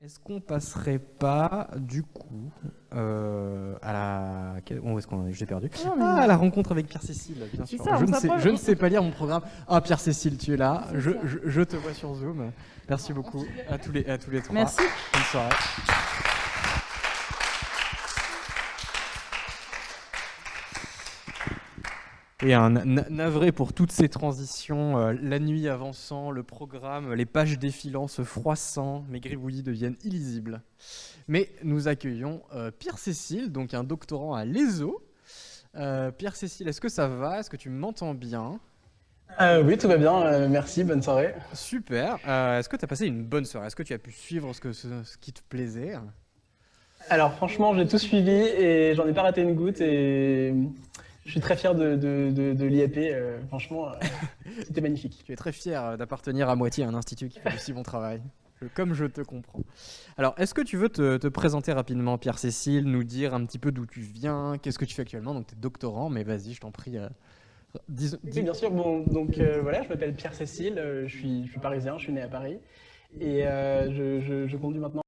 Est-ce qu'on passerait pas, du coup, à la... Où est-ce qu'on est? J'ai perdu. Non, mais Ah, non. à la rencontre avec Pierre-Cécile, bien C'est sûr. ça, on s'approche. Je ne sais pas lire mon programme. Ah, Pierre-Cécile, tu es là. C'est ça. Je te vois sur Zoom. Merci beaucoup à tous les trois. Merci. Bonne soirée. Et navré pour toutes ces transitions, la nuit avançant, le programme, les pages défilant, se froissant, mes gribouillis deviennent illisibles. Mais nous accueillons Pierre-Cécile, donc un doctorant à l'ESO. Pierre-Cécile, est-ce que ça va? Est-ce que tu m'entends bien? Oui, tout va bien. Merci, bonne soirée. Super. Est-ce que tu as passé une bonne soirée? Est-ce que tu as pu suivre ce qui te plaisait? Alors franchement, j'ai tout suivi et j'en ai pas raté une goutte et je suis très fier de l'IAP. Franchement, c'était magnifique. Tu es très fier d'appartenir à moitié à un institut qui fait du si bon travail. Comme je te comprends. Alors, est-ce que tu veux te présenter rapidement, Pierre-Cécile, nous dire un petit peu d'où tu viens, qu'est-ce que tu fais actuellement? Donc, tu es doctorant, mais vas-y, je t'en prie. Oui, bien sûr. Bon, donc voilà, je m'appelle Pierre-Cécile, je suis parisien, je suis né à Paris et je conduis maintenant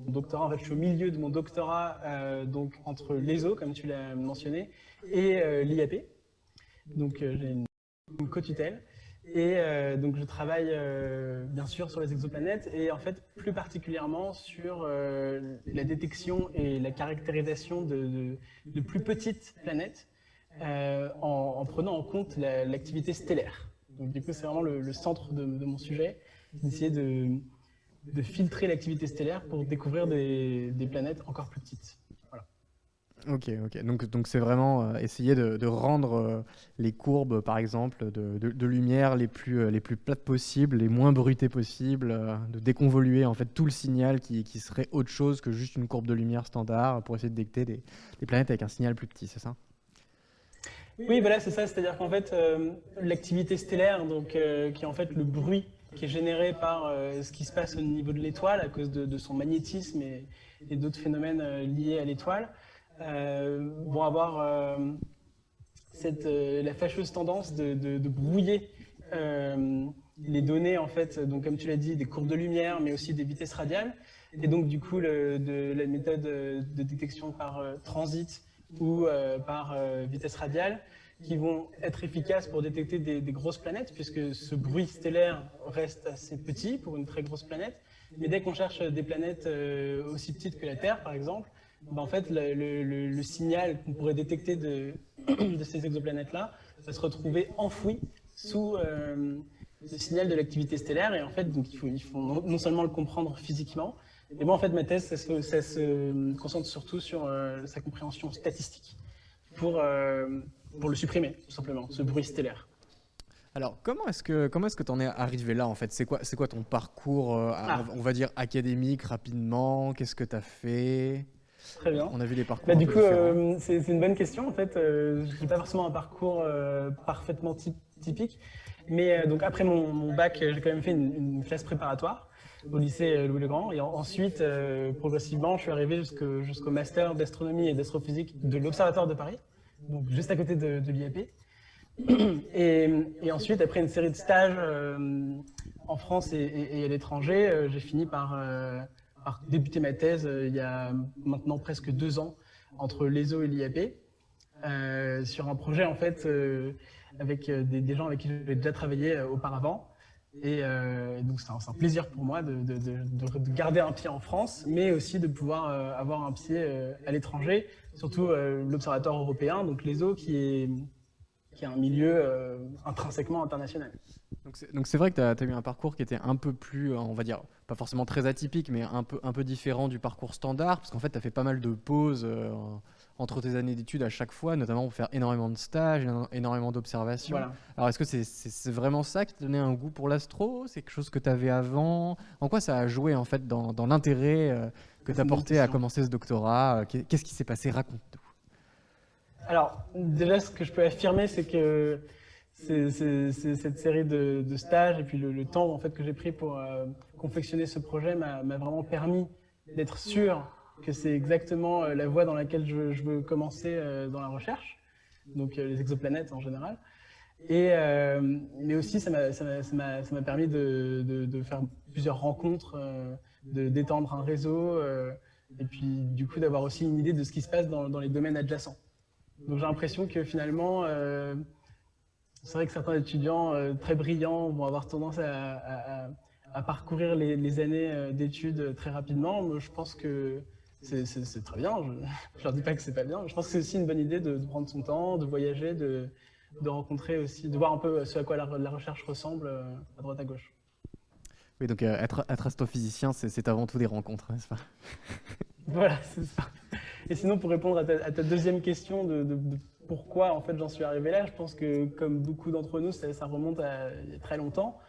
mon doctorat. En fait, je suis au milieu de mon doctorat, donc entre l'ESO, comme tu l'as mentionné, et l'IAP. Donc j'ai une co-tutelle. Et donc je travaille bien sûr sur les exoplanètes et en fait plus particulièrement sur la détection et la caractérisation de plus petites planètes en prenant en compte l'activité stellaire. Donc du coup c'est vraiment le centre de mon sujet, d'essayer de filtrer l'activité stellaire pour découvrir des planètes encore plus petites. Voilà. Ok. Donc c'est vraiment essayer de rendre les courbes, par exemple, de lumière les plus plates possibles, les moins bruitées possibles, de déconvoluer en fait tout le signal qui serait autre chose que juste une courbe de lumière standard pour essayer de détecter des planètes avec un signal plus petit, c'est ça? Oui, voilà, c'est ça. C'est-à-dire qu'en fait, l'activité stellaire, donc, qui est en fait le bruit qui est généré par ce qui se passe au niveau de l'étoile à cause de son magnétisme et d'autres phénomènes liés à l'étoile, vont avoir la fâcheuse tendance de brouiller les données, en fait, donc comme tu l'as dit, des courbes de lumière, mais aussi des vitesses radiales. Et donc, du coup, de la méthode de détection par transit ou par vitesse radiale, qui vont être efficaces pour détecter des grosses planètes, puisque ce bruit stellaire reste assez petit pour une très grosse planète. Mais dès qu'on cherche des planètes aussi petites que la Terre, par exemple, ben en fait, le signal qu'on pourrait détecter de ces exoplanètes-là va se retrouver enfoui sous le signal de l'activité stellaire. Et en fait, donc, il faut non seulement le comprendre physiquement, et moi, en fait, ma thèse, ça se concentre surtout sur sa compréhension statistique pour le supprimer, tout simplement, ce bruit stellaire. Alors, comment est-ce que tu en es arrivé là, en fait? C'est quoi ton parcours, on va dire, académique, rapidement? Qu'est-ce que tu as fait? Très bien. On a vu les parcours Bah, un du peu coup, différents. c'est une bonne question. En fait, je n'ai pas forcément un parcours parfaitement typique. Mais donc après mon bac, j'ai quand même fait une classe préparatoire au lycée Louis-le-Grand. Et ensuite, progressivement, je suis arrivé jusqu'au master d'astronomie et d'astrophysique de l'Observatoire de Paris, donc juste à côté de l'IAP. Et ensuite, après une série de stages en France et à l'étranger, j'ai fini par débuter ma thèse il y a maintenant presque 2 ans entre l'ESO et l'IAP sur un projet en fait avec des gens avec qui j'avais déjà travaillé auparavant. Et donc c'est un plaisir pour moi de garder un pied en France, mais aussi de pouvoir avoir un pied à l'étranger, surtout l'Observatoire européen, donc l'ESO qui est un milieu intrinsèquement international. Donc c'est vrai que tu as eu un parcours qui était un peu plus, on va dire, pas forcément très atypique, mais un peu différent du parcours standard, parce qu'en fait, tu as fait pas mal de pauses entre tes années d'études à chaque fois, notamment pour faire énormément de stages, énormément d'observations. Voilà. Alors, est-ce que c'est vraiment ça qui te donnait un goût pour l'astro? C'est quelque chose que tu avais avant? En quoi ça a joué, en fait, dans l'intérêt que tu as porté à commencer ce doctorat? Qu'est-ce qui s'est passé? Raconte-nous. Alors, déjà, ce que je peux affirmer, c'est que c'est cette série de stages et puis le temps en fait, que j'ai pris pour confectionner ce projet m'a vraiment permis d'être sûr que c'est exactement la voie dans laquelle je veux commencer dans la recherche, donc les exoplanètes en général. Mais aussi, ça m'a permis de faire plusieurs rencontres d'étendre un réseau, et puis du coup d'avoir aussi une idée de ce qui se passe dans les domaines adjacents. Donc j'ai l'impression que finalement, c'est vrai que certains étudiants très brillants vont avoir tendance à parcourir les années d'études très rapidement. Moi, je pense que c'est très bien. Je leur dis pas que c'est pas bien. Je pense que c'est aussi une bonne idée de prendre son temps, de voyager, de rencontrer aussi, de voir un peu ce à quoi la recherche ressemble à droite à gauche. Oui, donc être astrophysicien, c'est avant tout des rencontres, n'est-ce pas? Voilà, c'est ça. Et sinon, pour répondre à ta deuxième question de pourquoi en fait j'en suis arrivé là, je pense que comme beaucoup d'entre nous, ça remonte à il y a très longtemps.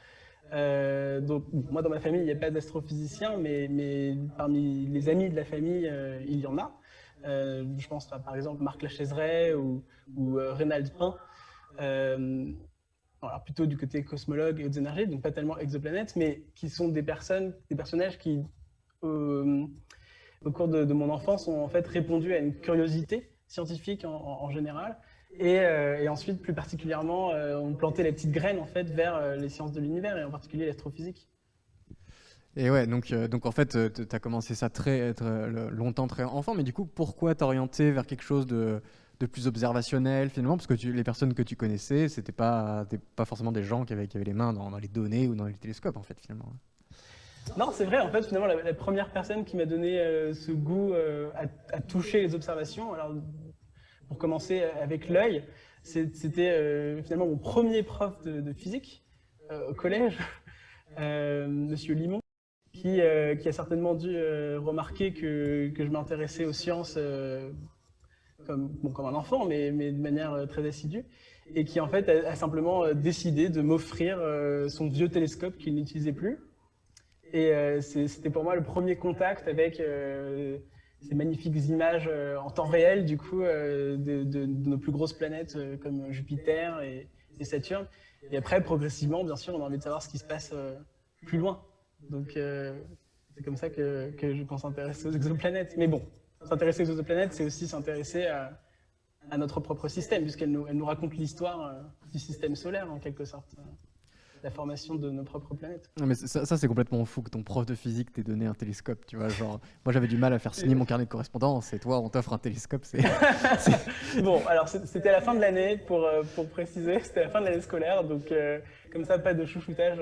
Donc moi dans ma famille il n'y a pas d'astrophysicien, mais parmi les amis de la famille il y en a. Je pense par exemple Marc Lachaiseray ou Reynald Pain. Alors plutôt du côté cosmologue et hautes énergies, donc pas tellement exoplanètes, mais qui sont des personnages qui au cours de mon enfance ont en fait répondu à une curiosité scientifique en général, et ensuite plus particulièrement ont planté les petites graines en fait vers les sciences de l'univers et en particulier l'astrophysique. Et ouais, donc en fait, tu as commencé ça longtemps, très enfant, mais du coup, pourquoi t'orienter vers quelque chose de plus observationnel finalement? Parce que les personnes que tu connaissais, c'était pas forcément des gens qui avaient les mains dans les données ou dans les télescopes en fait finalement. Non, c'est vrai, en fait, finalement, la première personne qui m'a donné ce goût à toucher les observations, alors pour commencer avec l'œil, c'était finalement mon premier prof de physique au collège, Monsieur Limon, qui a certainement dû remarquer que je m'intéressais aux sciences comme un enfant, mais de manière très assidue, et qui en fait a simplement décidé de m'offrir son vieux télescope qu'il n'utilisait plus. Et c'était pour moi le premier contact avec ces magnifiques images en temps réel, du coup, de nos plus grosses planètes comme Jupiter et Saturne. Et après, progressivement, bien sûr, on a envie de savoir ce qui se passe plus loin. Donc, c'est comme ça que je pense s'intéresser aux exoplanètes. Mais bon, s'intéresser aux exoplanètes, c'est aussi s'intéresser à notre propre système, puisqu'elle nous raconte l'histoire du système solaire, en quelque sorte. La formation de nos propres planètes. Non, mais ça c'est complètement fou que ton prof de physique t'ait donné un télescope, tu vois, genre, moi j'avais du mal à faire signer mon carnet de correspondance et toi on t'offre un télescope, c'est... Bon, alors c'était à la fin de l'année, pour préciser, c'était à la fin de l'année scolaire, donc comme ça, pas de chouchoutage.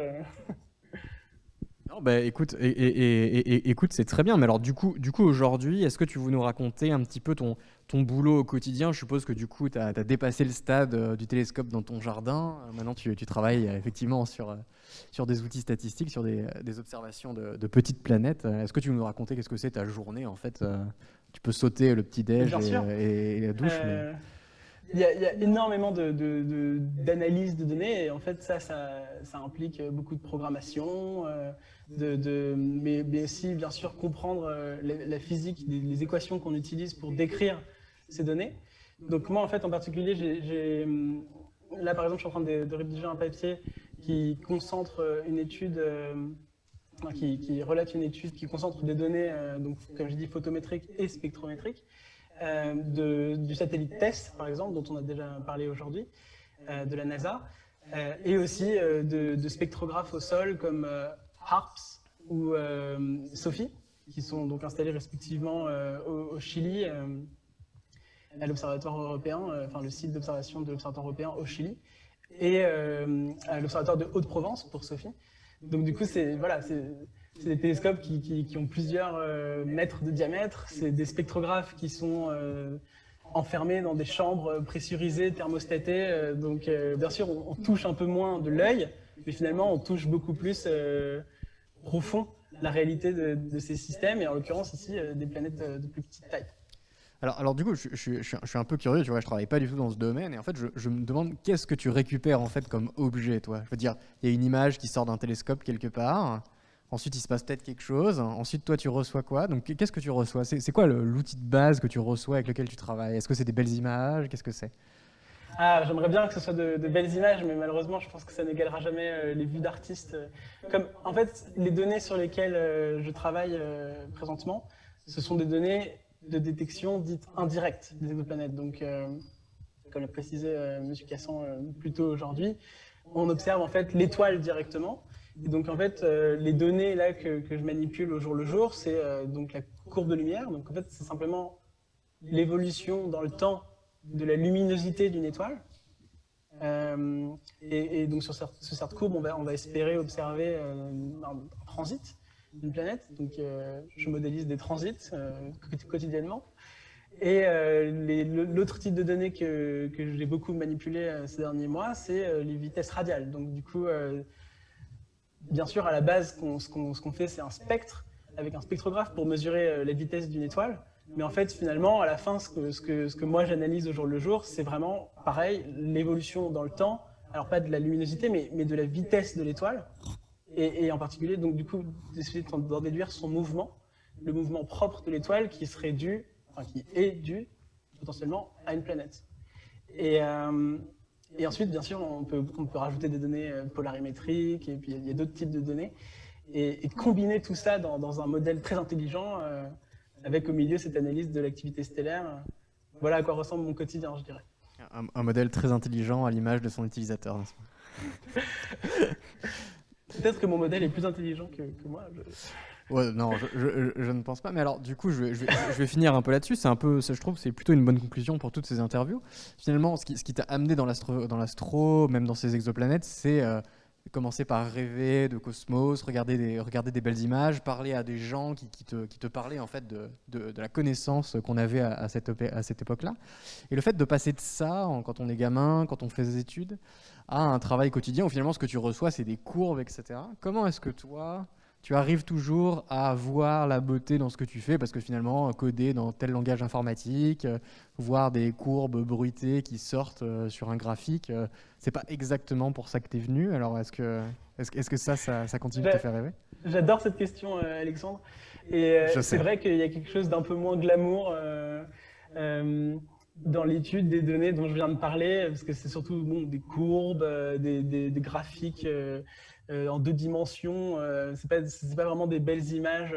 Non, bah écoute, écoute, c'est très bien, mais alors du coup aujourd'hui, est-ce que tu veux nous raconter un petit peu ton boulot au quotidien? Je suppose que du coup, tu as dépassé le stade du télescope dans ton jardin. Maintenant, tu travailles effectivement sur des outils statistiques, sur des observations de petites planètes. Est-ce que tu veux nous raconter qu'est-ce que c'est ta journée en fait? Tu peux sauter le petit-déj et la douche, mais... Il y a énormément d'analyse de données, et en fait ça implique beaucoup de programmation, mais aussi bien sûr comprendre la physique, les équations qu'on utilise pour décrire ces données. Donc moi en fait en particulier, là par exemple je suis en train de rédiger un papier qui concentre une étude, qui relate une étude qui concentre des données, donc comme je dis photométriques et spectrométriques, du satellite TESS, par exemple, dont on a déjà parlé aujourd'hui, de la NASA, et aussi de spectrographes au sol comme HARPS ou SOFI, qui sont donc installés respectivement au Chili, à l'Observatoire européen, enfin le site d'observation de l'Observatoire européen au Chili, et à l'Observatoire de Haute-Provence pour SOFI. Donc du coup, c'est des télescopes qui ont plusieurs mètres de diamètre. C'est des spectrographes qui sont enfermés dans des chambres pressurisées, thermostatées. Donc bien sûr, on touche un peu moins de l'œil, mais finalement, on touche beaucoup plus profond la réalité de ces systèmes, et en l'occurrence ici, des planètes de plus petite taille. Alors du coup, je suis un peu curieux, tu vois, je travaille pas du tout dans ce domaine, et en fait, je me demande qu'est-ce que tu récupères en fait comme objet, toi. Je veux dire, il y a une image qui sort d'un télescope quelque part. Ensuite, il se passe peut-être quelque chose. Ensuite, toi, tu reçois quoi? Donc, qu'est-ce que tu reçois? C'est quoi l'outil de base que tu reçois avec lequel tu travailles? Est-ce que c'est des belles images? Qu'est-ce que c'est? Ah, j'aimerais bien que ce soit de belles images, mais malheureusement, je pense que ça n'égalera jamais les vues d'artistes. En fait, les données sur lesquelles je travaille présentement, ce sont des données de détection dites indirectes des exoplanètes. Donc, comme l'a précisé M. Cassan plus tôt aujourd'hui, on observe en fait l'étoile directement. Et donc en fait, les données là que je manipule au jour le jour, c'est donc la courbe de lumière. Donc en fait, c'est simplement l'évolution dans le temps de la luminosité d'une étoile. Et donc sur cette courbe, on va espérer observer un transit d'une planète. Donc je modélise des transits quotidiennement. Et l'autre type de données que j'ai beaucoup manipulé ces derniers mois, c'est les vitesses radiales. Donc du coup, bien sûr, à la base, ce qu'on fait, c'est un spectre avec un spectrographe pour mesurer la vitesse d'une étoile. Mais en fait, finalement, à la fin, ce que moi j'analyse au jour le jour, c'est vraiment pareil, l'évolution dans le temps. Alors pas de la luminosité, mais de la vitesse de l'étoile. Et en particulier, donc du coup, d'essayer d'en déduire son mouvement, le mouvement propre de l'étoile qui est dû potentiellement à une planète. Et ensuite, bien sûr, on peut rajouter des données polarimétriques, et puis il y a d'autres types de données. Et combiner tout ça dans un modèle très intelligent, avec au milieu cette analyse de l'activité stellaire. Voilà à quoi ressemble mon quotidien, je dirais. Un modèle très intelligent à l'image de son utilisateur, n'est-ce pas? Peut-être que mon modèle est plus intelligent que moi. Ouais, non, je ne pense pas. Mais alors, du coup, je vais finir un peu là-dessus. C'est un peu, je trouve, que c'est plutôt une bonne conclusion pour toutes ces interviews. Finalement, ce qui t'a amené dans l'astro, même dans ces exoplanètes, c'est commencer par rêver de cosmos, regarder des belles images, parler à des gens qui te parlaient en fait de la connaissance qu'on avait à cette époque-là. Et le fait de passer de ça, quand on est gamin, quand on fait des études, à un travail quotidien où finalement ce que tu reçois, c'est des courbes, etc. Comment est-ce que toi, tu arrives toujours à voir la beauté dans ce que tu fais, parce que finalement, coder dans tel langage informatique, voir des courbes bruitées qui sortent sur un graphique, c'est pas exactement pour ça que tu es venu. Alors, est-ce que ça continue de te faire rêver? J'adore cette question, Alexandre. Et c'est vrai qu'il y a quelque chose d'un peu moins glamour dans l'étude des données dont je viens de parler, parce que c'est surtout des courbes, des graphiques en 2 dimensions. C'est pas vraiment des belles images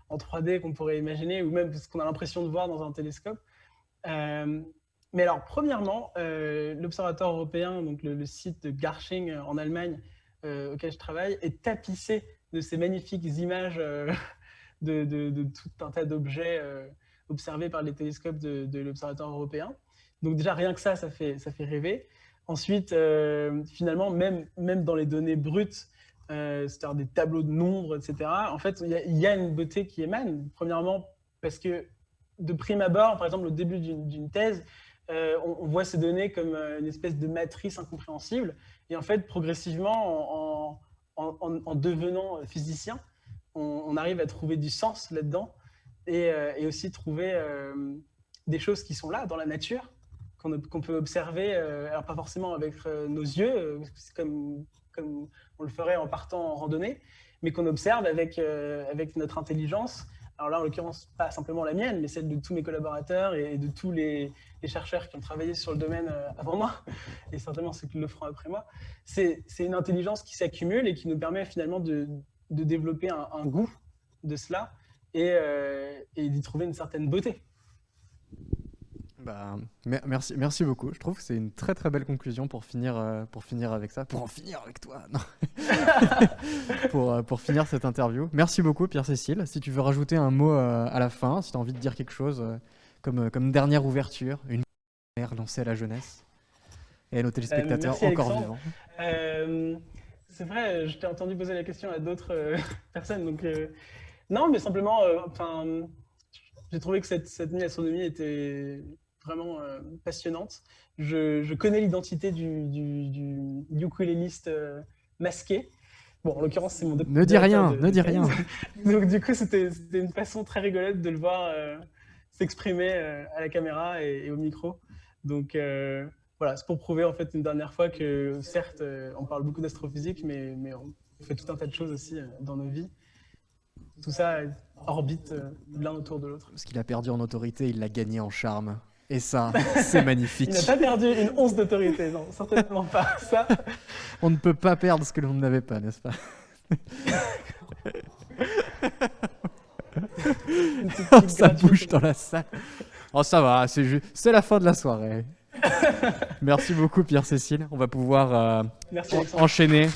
en 3D qu'on pourrait imaginer, ou même ce qu'on a l'impression de voir dans un télescope. Mais alors, premièrement, l'Observatoire européen, donc le site de Garching en Allemagne, auquel je travaille, est tapissé de ces magnifiques images de tout un tas d'objets observés par les télescopes de l'Observatoire européen. Donc déjà, rien que ça fait rêver. Ensuite, finalement, même dans les données brutes, c'est-à-dire des tableaux de nombres, etc., en fait, il y a une beauté qui émane. Premièrement, parce que de prime abord, par exemple, au début d'une thèse, on voit ces données comme une espèce de matrice incompréhensible. Et en fait, progressivement, en devenant physicien, on arrive à trouver du sens là-dedans et aussi trouver des choses qui sont là, dans la nature, qu'on peut observer, alors pas forcément avec nos yeux, comme on le ferait en partant en randonnée, mais qu'on observe avec notre intelligence. Alors là, en l'occurrence, pas simplement la mienne, mais celle de tous mes collaborateurs et de tous les chercheurs qui ont travaillé sur le domaine avant moi, et certainement ceux qui le feront après moi. C'est une intelligence qui s'accumule et qui nous permet finalement de développer un goût de cela et d'y trouver une certaine beauté. Bah, merci beaucoup. Je trouve que c'est une très très belle conclusion pour finir avec ça, pour en finir avec toi, non. pour finir cette interview. Merci beaucoup Pierre-Cécile. Si tu veux rajouter un mot à la fin, si tu as envie de dire quelque chose comme dernière ouverture, une lumière lancée à la jeunesse et à nos téléspectateurs encore vivants. C'est vrai, je t'ai entendu poser la question à d'autres personnes, donc non, mais simplement, j'ai trouvé que cette nuit astronomie était vraiment passionnante. Je connais l'identité du ukuléliste masqué. Bon, en l'occurrence, c'est mon... Ne dis rien, ne dis rien. Donc du coup, c'était une façon très rigolote de le voir s'exprimer à la caméra et au micro. Donc voilà, c'est pour prouver en fait une dernière fois que certes, on parle beaucoup d'astrophysique, mais on fait tout un tas de choses aussi dans nos vies. Tout ça orbite l'un autour de l'autre. Ce qu'il a perdu en autorité, il l'a gagné en charme. Et ça, c'est magnifique. Il n'a pas perdu une once d'autorité, non, certainement pas. Ça. On ne peut pas perdre ce que l'on n'avait pas, n'est-ce pas? Oh, ça bouge dans la salle. Oh, ça va, c'est la fin de la soirée. Merci beaucoup, Pierre-Cécile. On va pouvoir enchaîner.